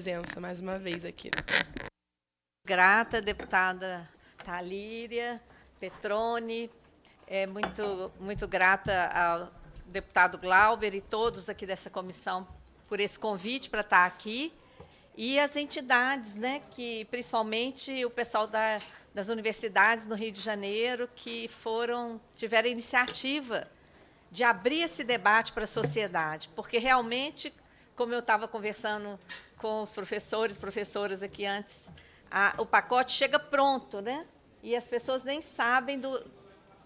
presença mais uma vez aqui. Grata, deputada Thalíria Petroni, muito grata ao deputado Glauber e todos aqui dessa comissão por esse convite para estar aqui, e as entidades, né, que principalmente o pessoal das universidades no Rio de Janeiro, que tiveram a iniciativa de abrir esse debate para a sociedade, porque realmente, como eu estava conversando com os professores, professoras aqui antes, o pacote chega pronto, né? E as pessoas nem sabem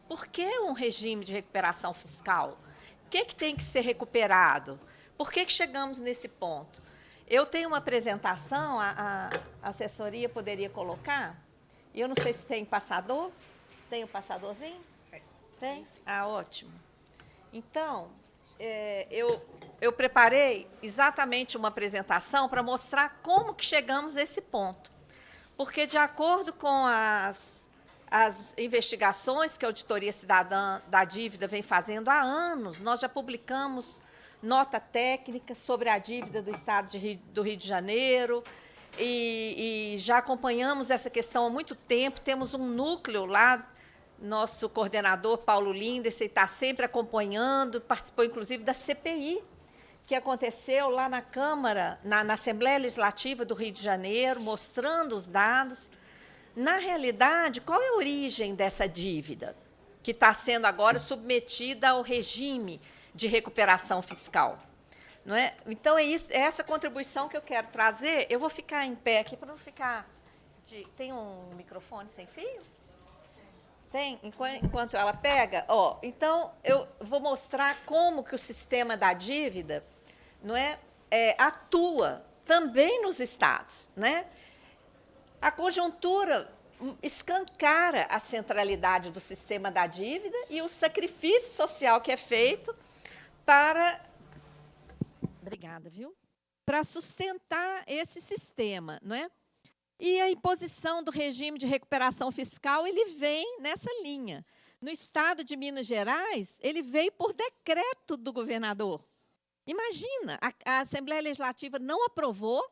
por que um regime de recuperação fiscal. O que tem que ser recuperado? Por que chegamos nesse ponto? Eu tenho uma apresentação, a assessoria poderia colocar, e eu não sei se tem passador. Tem o passadorzinho? Tem? Ah, ótimo. Então, eu preparei exatamente uma apresentação para mostrar como que chegamos nesse ponto. Porque, de acordo com as investigações que a Auditoria Cidadã da Dívida vem fazendo há anos, nós já publicamos nota técnica sobre a dívida do Estado do Rio de Janeiro, e já acompanhamos essa questão há muito tempo. Temos um núcleo lá, nosso coordenador, Paulo Lindersey, está sempre acompanhando, participou, inclusive, da CPI, que aconteceu lá na Câmara, na Assembleia Legislativa do Rio de Janeiro, mostrando os dados. Na realidade, qual é a origem dessa dívida, que está sendo agora submetida ao regime de recuperação fiscal? Não é? Então, é essa contribuição que eu quero trazer. Eu vou ficar em pé aqui para não ficar... Tem um microfone sem fio? Tem? Enquanto ela pega? Então, eu vou mostrar como que o sistema da dívida, não é, atua também nos estados, né? A conjuntura escancara a centralidade do sistema da dívida e o sacrifício social que é feito para... Obrigada, viu? Para sustentar esse sistema, não é? E a imposição do regime de recuperação fiscal, ele vem nessa linha. No estado de Minas Gerais, ele veio por decreto do governador. Imagina, a Assembleia Legislativa não aprovou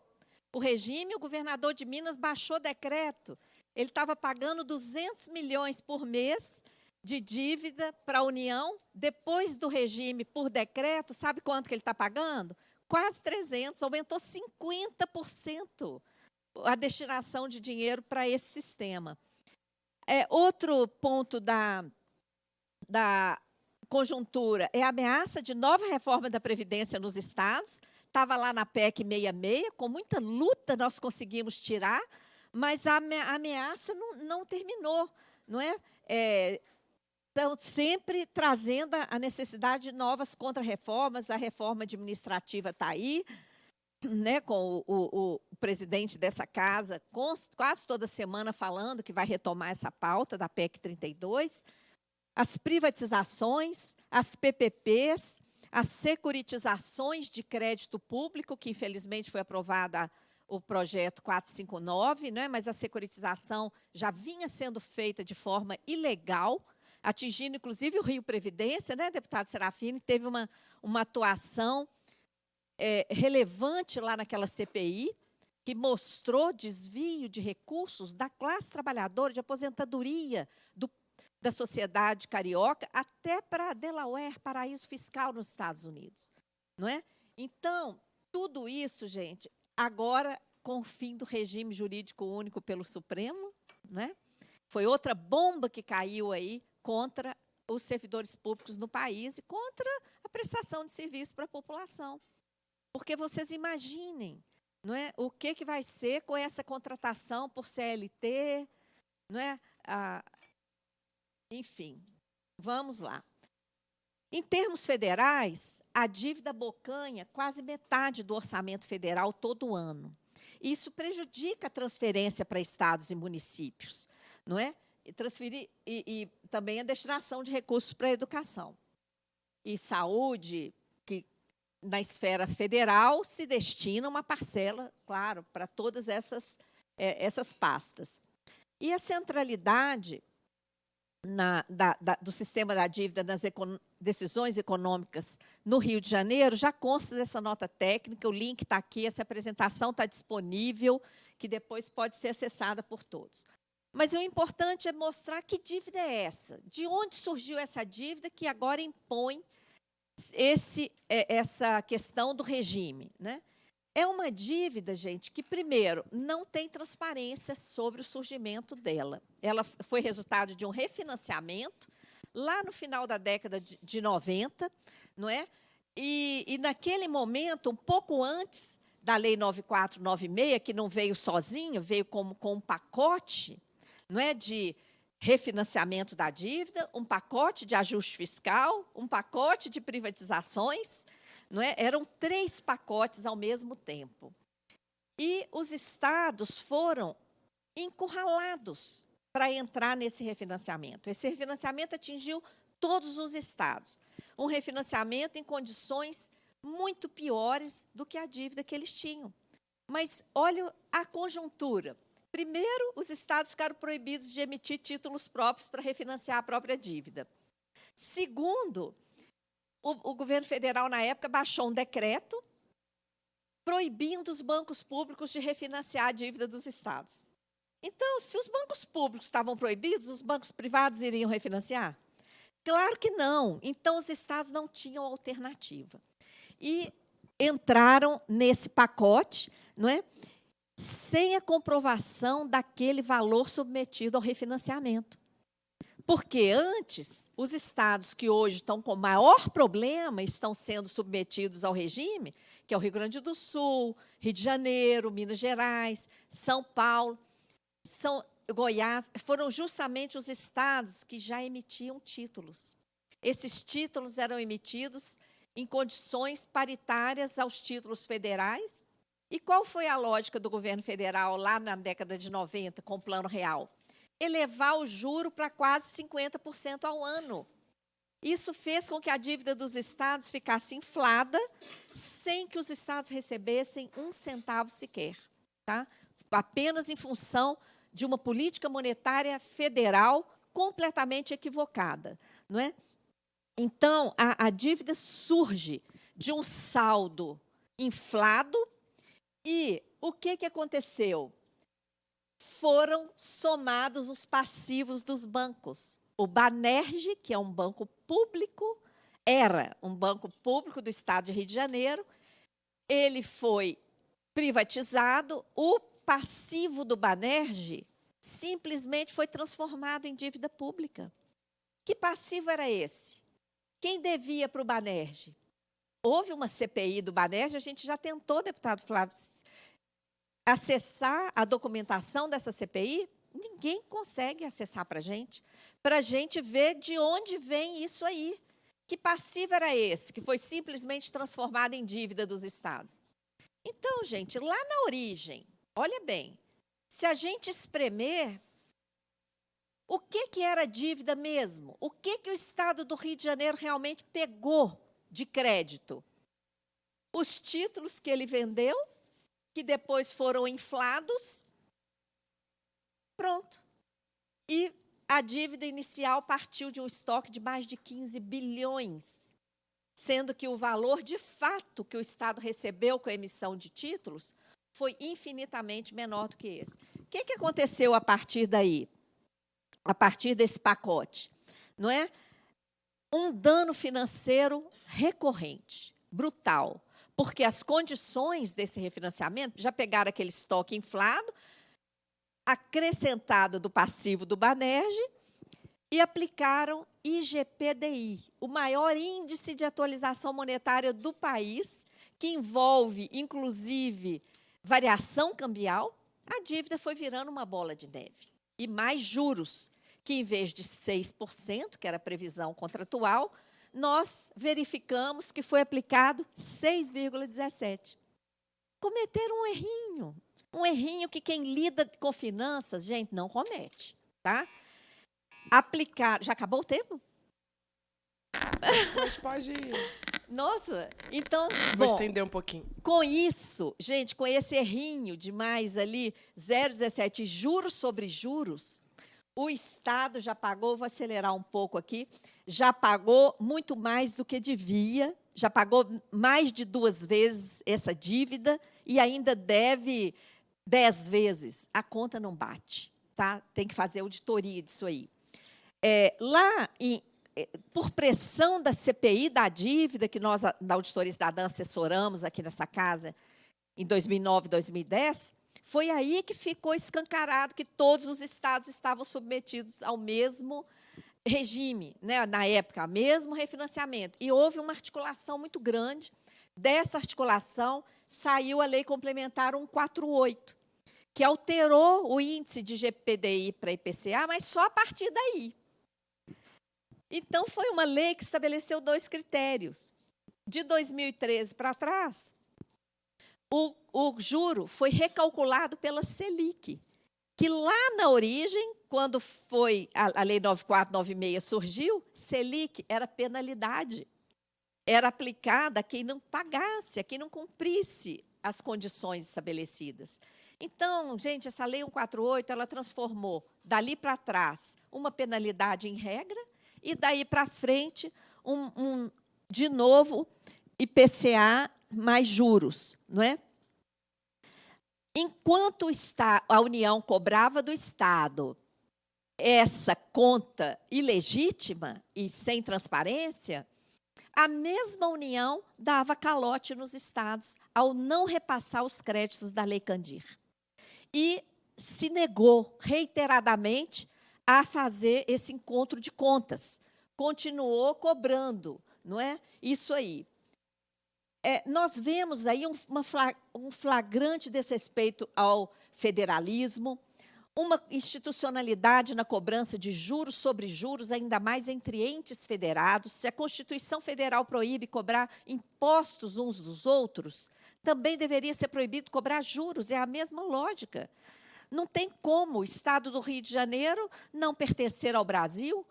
o regime, o governador de Minas baixou decreto. Ele estava pagando 200 milhões por mês de dívida para a União. Depois do regime por decreto, sabe quanto que ele está pagando? Quase 300, aumentou 50% a destinação de dinheiro para esse sistema. Outro ponto da conjuntura é a ameaça de nova reforma da Previdência nos estados. Estava lá na PEC 66, com muita luta nós conseguimos tirar, mas a ameaça não terminou, não é? Estão sempre trazendo a necessidade de novas contrarreformas. A reforma administrativa está aí, né, com o presidente dessa casa quase toda semana falando que vai retomar essa pauta da PEC 32, as privatizações, as PPPs, as securitizações de crédito público, que infelizmente foi aprovada o projeto 459, né, mas a securitização já vinha sendo feita de forma ilegal, atingindo inclusive o Rio Previdência, né, deputado Serafini, teve uma atuação relevante lá naquela CPI, que mostrou desvio de recursos da classe trabalhadora, de aposentadoria da sociedade carioca, até para Delaware, paraíso fiscal nos Estados Unidos. Não é? Então, tudo isso, gente, agora com o fim do regime jurídico único pelo Supremo, né? Foi outra bomba que caiu aí contra os servidores públicos no país e contra a prestação de serviço para a população. Porque vocês imaginem, não é, o que vai ser com essa contratação por CLT, não é? Enfim, vamos lá. Em termos federais, a dívida abocanha quase metade do orçamento federal todo ano. Isso prejudica a transferência para estados e municípios, não é? E também a destinação de recursos para a educação. E saúde, que na esfera federal se destina uma parcela, claro, para todas essas pastas. E a centralidade do sistema da dívida nas decisões econômicas no Rio de Janeiro já consta dessa nota técnica, o link está aqui, essa apresentação está disponível, que depois pode ser acessada por todos. Mas o importante é mostrar que dívida é essa, de onde surgiu essa dívida que agora impõe essa questão do regime, né? É uma dívida, gente, que, primeiro, não tem transparência sobre o surgimento dela. Ela foi resultado de um refinanciamento lá no final da década de 90, não é? E naquele momento, um pouco antes da Lei 9496, que não veio sozinha, veio com um pacote, não é, de refinanciamento da dívida, um pacote de ajuste fiscal, um pacote de privatizações, não é? Eram 3 pacotes ao mesmo tempo. E os estados foram encurralados para entrar nesse refinanciamento. Esse refinanciamento atingiu todos os estados. Um refinanciamento em condições muito piores do que a dívida que eles tinham. Mas olha a conjuntura. Primeiro, os estados ficaram proibidos de emitir títulos próprios para refinanciar a própria dívida. Segundo, o governo federal, na época, baixou um decreto proibindo os bancos públicos de refinanciar a dívida dos estados. Então, se os bancos públicos estavam proibidos, os bancos privados iriam refinanciar? Claro que não. Então, os estados não tinham alternativa. E entraram nesse pacote, não é? Sem a comprovação daquele valor submetido ao refinanciamento. Porque antes, os estados que hoje estão com maior problema estão sendo submetidos ao regime, que é o Rio Grande do Sul, Rio de Janeiro, Minas Gerais, São Paulo, Goiás, foram justamente os estados que já emitiam títulos. Esses títulos eram emitidos em condições paritárias aos títulos federais. E qual foi a lógica do governo federal lá na década de 90, com o Plano Real? Elevar o juro para quase 50% ao ano. Isso fez com que a dívida dos estados ficasse inflada, sem que os estados recebessem um centavo sequer, tá? Apenas em função de uma política monetária federal completamente equivocada, não é? Então, a dívida surge de um saldo inflado e o que aconteceu? Foram somados os passivos dos bancos. O Banerj, que é um banco público, era um banco público do estado de Rio de Janeiro, ele foi privatizado, o passivo do Banerj simplesmente foi transformado em dívida pública. Que passivo era esse? Quem devia para o Banerj? Houve uma CPI do Banerj, a gente já tentou, deputado Flávio, acessar a documentação dessa CPI, ninguém consegue acessar para a gente ver de onde vem isso aí. Que passivo era esse, que foi simplesmente transformado em dívida dos estados? Então, gente, lá na origem, olha bem, se a gente espremer, o que era dívida mesmo? O que o estado do Rio de Janeiro realmente pegou de crédito? Os títulos que ele vendeu, que depois foram inflados, pronto. E a dívida inicial partiu de um estoque de mais de 15 bilhões, sendo que o valor de fato que o Estado recebeu com a emissão de títulos foi infinitamente menor do que esse. O que aconteceu a partir daí? A partir desse pacote? Não é? Um dano financeiro recorrente, brutal. Porque as condições desse refinanciamento já pegaram aquele estoque inflado, acrescentado do passivo do Banerj, e aplicaram IGPDI, o maior índice de atualização monetária do país, que envolve, inclusive, variação cambial. A dívida foi virando uma bola de neve. E mais juros, que em vez de 6%, que era a previsão contratual, nós verificamos que foi aplicado 6,17%. Cometeram um errinho que quem lida com finanças, gente, não comete, tá? Aplicar, já acabou o tempo? Mas pode ir. Nossa, então, Vou bom, estender um pouquinho. Com isso, gente, com esse errinho de mais ali, 0,17 juros sobre juros, O Estado já pagou, vou acelerar um pouco aqui, já pagou muito mais do que devia, já pagou mais de 2 vezes essa dívida e ainda deve 10 vezes. A conta não bate, tá? Tem que fazer auditoria disso aí. Por pressão da CPI da dívida, que nós, da Auditoria Cidadã, assessoramos aqui nessa casa em 2009, 2010, foi aí que ficou escancarado que todos os estados estavam submetidos ao mesmo regime, né, na época, ao mesmo refinanciamento. E houve uma articulação muito grande. Dessa articulação, saiu a Lei Complementar 148, que alterou o índice de GPDI para IPCA, mas só a partir daí. Então, foi uma lei que estabeleceu 2 critérios. De 2013 para trás, o juro foi recalculado pela Selic, que lá na origem, quando foi a Lei 9496 surgiu, Selic era penalidade. Era aplicada a quem não pagasse, a quem não cumprisse as condições estabelecidas. Então, gente, essa Lei 148, ela transformou, dali para trás, uma penalidade em regra, e daí para frente, de novo, IPCA mais juros, não é? Enquanto a União cobrava do Estado essa conta ilegítima e sem transparência, a mesma União dava calote nos estados ao não repassar os créditos da Lei Candir. E se negou reiteradamente a fazer esse encontro de contas. Continuou cobrando, não é? Isso aí. Nós vemos aí um flagrante desrespeito ao federalismo, uma institucionalidade na cobrança de juros sobre juros, ainda mais entre entes federados. Se a Constituição Federal proíbe cobrar impostos uns dos outros, também deveria ser proibido cobrar juros, é a mesma lógica. Não tem como o Estado do Rio de Janeiro não pertencer ao Brasil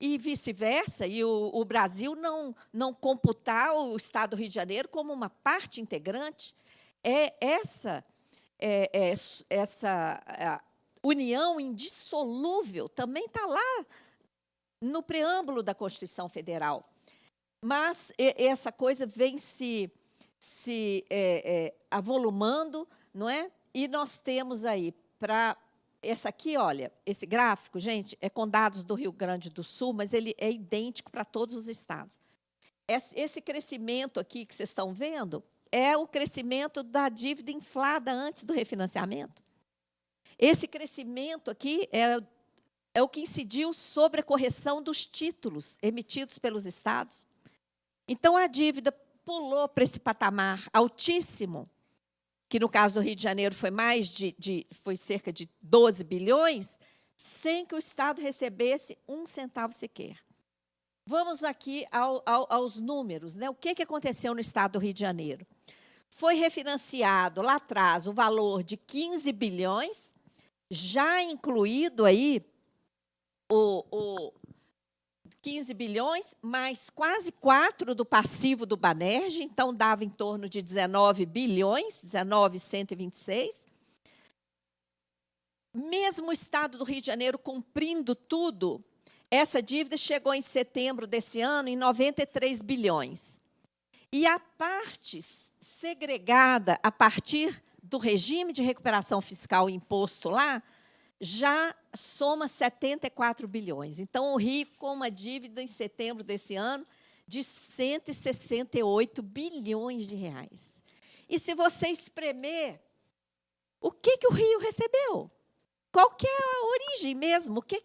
e vice-versa, e o Brasil não computar o Estado do Rio de Janeiro como uma parte integrante. Essa união indissolúvel também está lá no preâmbulo da Constituição Federal. Mas essa coisa vem se avolumando, não é? E nós temos aí, essa aqui, olha, esse gráfico, gente, é com dados do Rio Grande do Sul, mas ele é idêntico para todos os estados. Esse crescimento aqui que vocês estão vendo é o crescimento da dívida inflada antes do refinanciamento. Esse crescimento aqui é o que incidiu sobre a correção dos títulos emitidos pelos estados. Então, a dívida pulou para esse patamar altíssimo, que no caso do Rio de Janeiro foi foi cerca de 12 bilhões, sem que o Estado recebesse 1 centavo sequer. Vamos aqui aos números, né? O que aconteceu no Estado do Rio de Janeiro? Foi refinanciado lá atrás o valor de 15 bilhões, já incluído aí o 15 bilhões, mais quase 4 do passivo do Banerj, então dava em torno de 19 bilhões, 19.126. Mesmo o Estado do Rio de Janeiro cumprindo tudo, essa dívida chegou em setembro desse ano em 93 bilhões. E a parte segregada a partir do regime de recuperação fiscal imposto lá, já soma 74 bilhões. Então, o Rio com uma dívida em setembro desse ano de 168 bilhões de reais. E se você espremer, o que o Rio recebeu? Qual que é a origem mesmo? O que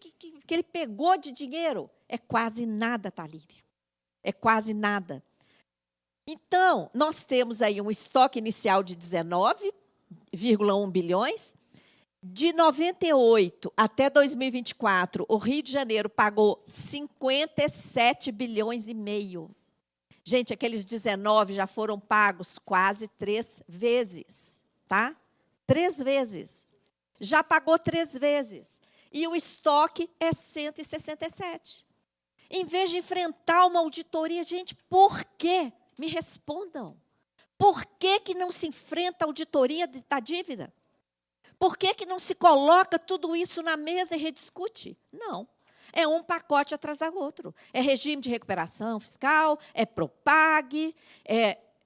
ele pegou de dinheiro? É quase nada, Thalíria. É quase nada. Então, nós temos aí um estoque inicial de 19,1 bilhões. De 98 até 2024, o Rio de Janeiro pagou 57 bilhões e meio. Gente, aqueles 19 já foram pagos quase 3 vezes, tá? 3 vezes. Já pagou 3 vezes. E o estoque é 167. Em vez de enfrentar uma auditoria, gente, por quê? Me respondam. Por que não se enfrenta a auditoria da dívida? Por que não se coloca tudo isso na mesa e rediscute? Não. É um pacote atrás do outro. É regime de recuperação fiscal, é Propag,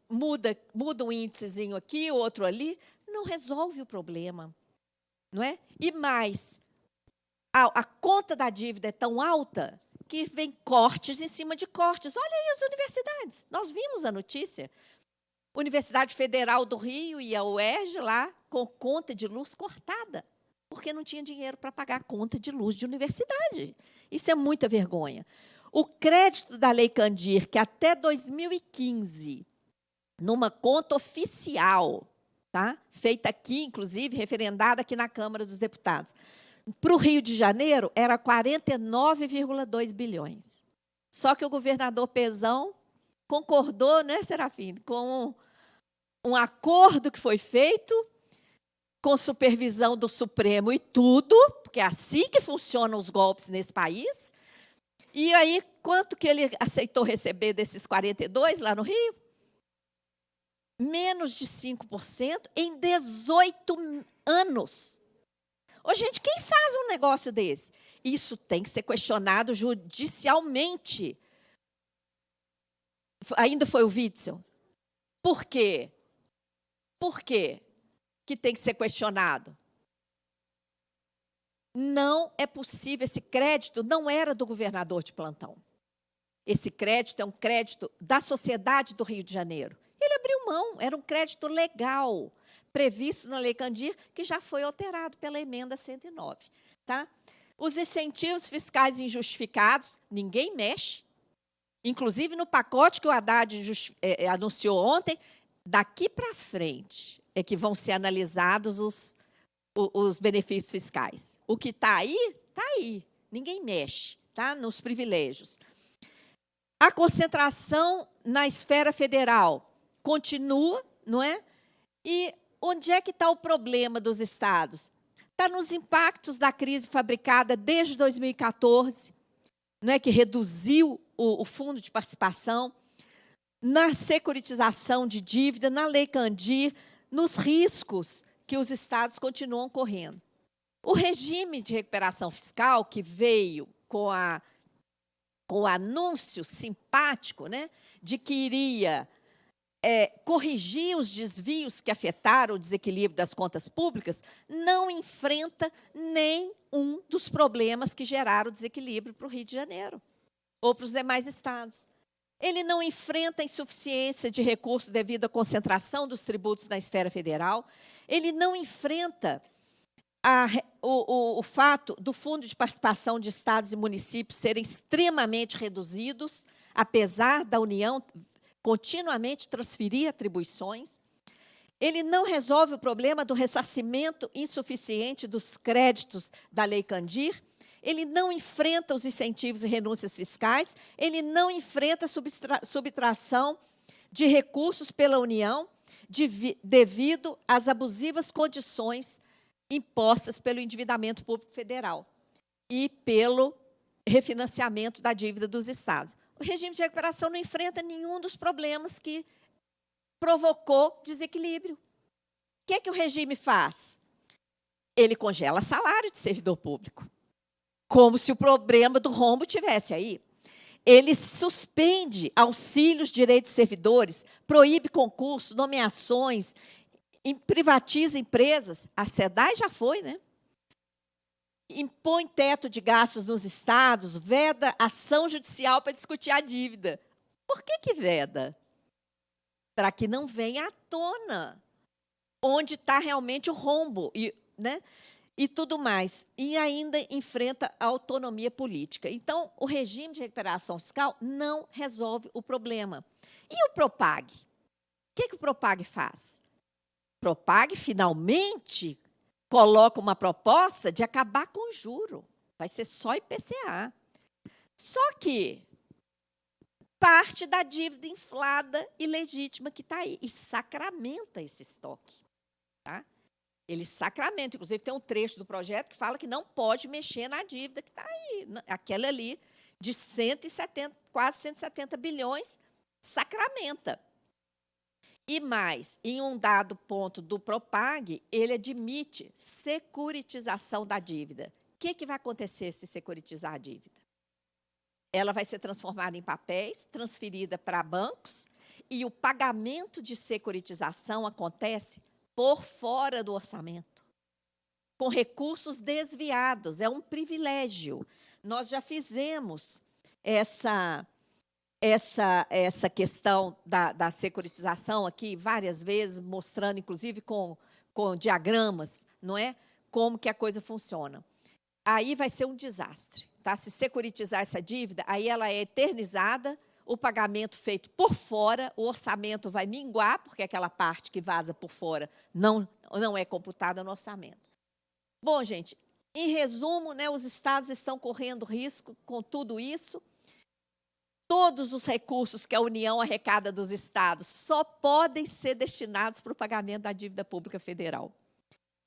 muda um índicezinho aqui, outro ali. Não resolve o problema. Não é? E mais, a conta da dívida é tão alta que vem cortes em cima de cortes. Olha aí as universidades. Nós vimos a notícia. Universidade Federal do Rio e a UERJ lá com conta de luz cortada, porque não tinha dinheiro para pagar a conta de luz de universidade. Isso é muita vergonha. O crédito da Lei Candir, que até 2015, numa conta oficial, tá? Feita aqui, inclusive, referendada aqui na Câmara dos Deputados, para o Rio de Janeiro, era 49,2 bilhões. Só que o governador Pezão concordou, né, Serafim, com um acordo que foi feito, com supervisão do Supremo e tudo, porque é assim que funcionam os golpes nesse país. E aí, quanto que ele aceitou receber desses 42 lá no Rio? Menos de 5% em 18 anos. Ô, gente, quem faz um negócio desse? Isso tem que ser questionado judicialmente. Ainda foi o Witzel. Por quê? Por quê que tem que ser questionado? Não é possível, esse crédito não era do governador de plantão. Esse crédito é um crédito da sociedade do Rio de Janeiro. Ele abriu mão, era um crédito legal, previsto na Lei Candir, que já foi alterado pela emenda 109. Tá? Os incentivos fiscais injustificados, ninguém mexe. Inclusive, no pacote que o Haddad anunciou ontem, daqui para frente é que vão ser analisados os benefícios fiscais. O que está aí. Ninguém mexe, tá? Nos privilégios. A concentração na esfera federal continua, não é? E onde é que está o problema dos estados? Está nos impactos da crise fabricada desde 2014, não é, que reduziu o fundo de participação, na securitização de dívida, na Lei Candir, nos riscos que os estados continuam correndo. O regime de recuperação fiscal, que veio com o anúncio simpático, né, de que iria corrigir os desvios que afetaram o desequilíbrio das contas públicas, não enfrenta nenhum dos problemas que geraram o desequilíbrio para o Rio de Janeiro ou para os demais estados. Ele não enfrenta a insuficiência de recursos devido à concentração dos tributos na esfera federal. Ele não enfrenta o fato do fundo de participação de estados e municípios serem extremamente reduzidos, apesar da União continuamente transferir atribuições. Ele não resolve o problema do ressarcimento insuficiente dos créditos da Lei Candir. Ele não enfrenta os incentivos e renúncias fiscais, ele não enfrenta a subtração de recursos pela União devido às abusivas condições impostas pelo endividamento público federal e pelo refinanciamento da dívida dos estados. O regime de recuperação não enfrenta nenhum dos problemas que provocou desequilíbrio. O que o regime faz? Ele congela salário de servidor público, como se o problema do rombo tivesse aí. Ele suspende auxílios, direitos de servidores, proíbe concursos, nomeações, privatiza empresas. A SEDAI já foi, né? Impõe teto de gastos nos estados, veda ação judicial para discutir a dívida. Por que veda? Para que não venha à tona onde está realmente o rombo, né? E tudo mais, e ainda enfrenta a autonomia política. Então, o regime de recuperação fiscal não resolve o problema. E o Propag? O que o Propag faz? O Propag, finalmente, coloca uma proposta de acabar com o juro. Vai ser só IPCA. Só que parte da dívida inflada e legítima que está aí, e sacramenta esse estoque. Tá? Ele sacramenta, inclusive tem um trecho do projeto que fala que não pode mexer na dívida que está aí, aquela ali de 170, quase 170 bilhões, sacramenta. E mais, em um dado ponto do Propag, ele admite securitização da dívida. O que vai acontecer se securitizar a dívida? Ela vai ser transformada em papéis, transferida para bancos, e o pagamento de securitização acontece por fora do orçamento, com recursos desviados. É um privilégio. Nós já fizemos essa questão da securitização aqui várias vezes, mostrando, inclusive, com diagramas, não é? Como que a coisa funciona. Aí vai ser um desastre. Tá? Se securitizar essa dívida, aí ela é eternizada, o pagamento feito por fora, o orçamento vai minguar, porque aquela parte que vaza por fora não é computada no orçamento. Bom, gente, em resumo, né, os estados estão correndo risco com tudo isso. Todos os recursos que a União arrecada dos estados só podem ser destinados para o pagamento da dívida pública federal.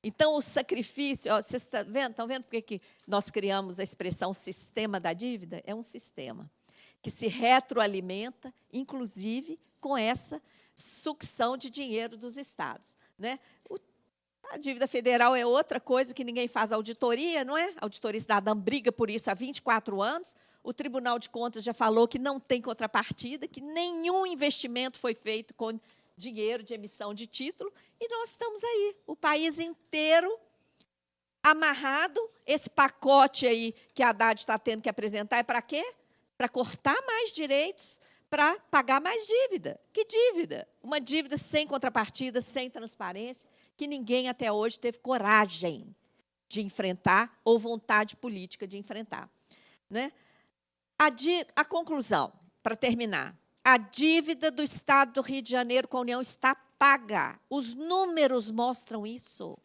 Então, o sacrifício, ó, vocês estão vendo por que nós criamos a expressão sistema da dívida? É um sistema que se retroalimenta, inclusive, com essa sucção de dinheiro dos estados. Né? A dívida federal é outra coisa que ninguém faz auditoria, não é? A auditoria cidadã briga por isso há 24 anos. O Tribunal de Contas já falou que não tem contrapartida, que nenhum investimento foi feito com dinheiro de emissão de título, e nós estamos aí, o país inteiro amarrado. Esse pacote aí que a Haddad está tendo que apresentar é para quê? Para cortar mais direitos, para pagar mais dívida. Que dívida? Uma dívida sem contrapartida, sem transparência, que ninguém até hoje teve coragem de enfrentar ou vontade política de enfrentar. Né? A conclusão, para terminar, a dívida do Estado do Rio de Janeiro com a União está paga. Os números mostram isso.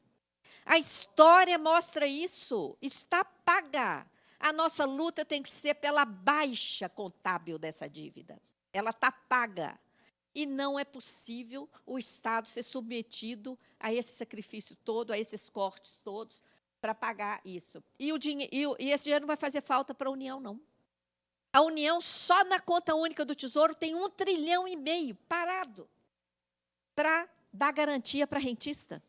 A história mostra isso. Está paga. A nossa luta tem que ser pela baixa contábil dessa dívida. Ela está paga. E não é possível o Estado ser submetido a esse sacrifício todo, a esses cortes todos, para pagar isso. E esse dinheiro não vai fazer falta para a União, não. A União, só na conta única do Tesouro, tem 1,5 trilhão parado para dar garantia para rentista.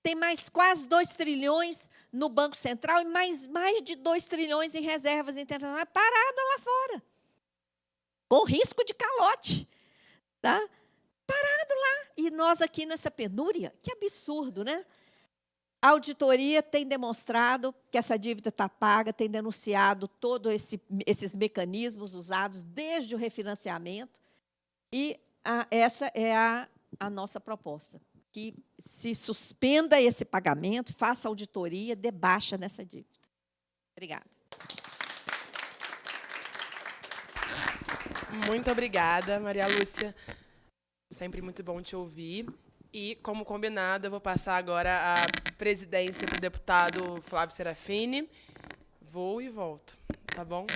Tem mais quase 2 trilhões no Banco Central e mais de 2 trilhões em reservas internacionais parada lá fora, com risco de calote. Tá? Parado lá. E nós aqui nessa penúria, que absurdo, né? A auditoria tem demonstrado que essa dívida está paga, tem denunciado todos esses mecanismos usados desde o refinanciamento, e essa é a nossa proposta, que se suspenda esse pagamento, faça auditoria, dê baixa nessa dívida. Obrigada. Muito obrigada, Maria Lúcia. Sempre muito bom te ouvir. E, como combinado, eu vou passar agora a presidência para o deputado Flávio Serafini. Vou e volto, tá bom?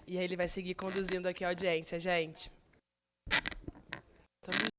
E aí ele vai seguir conduzindo aqui a audiência, gente. Tamo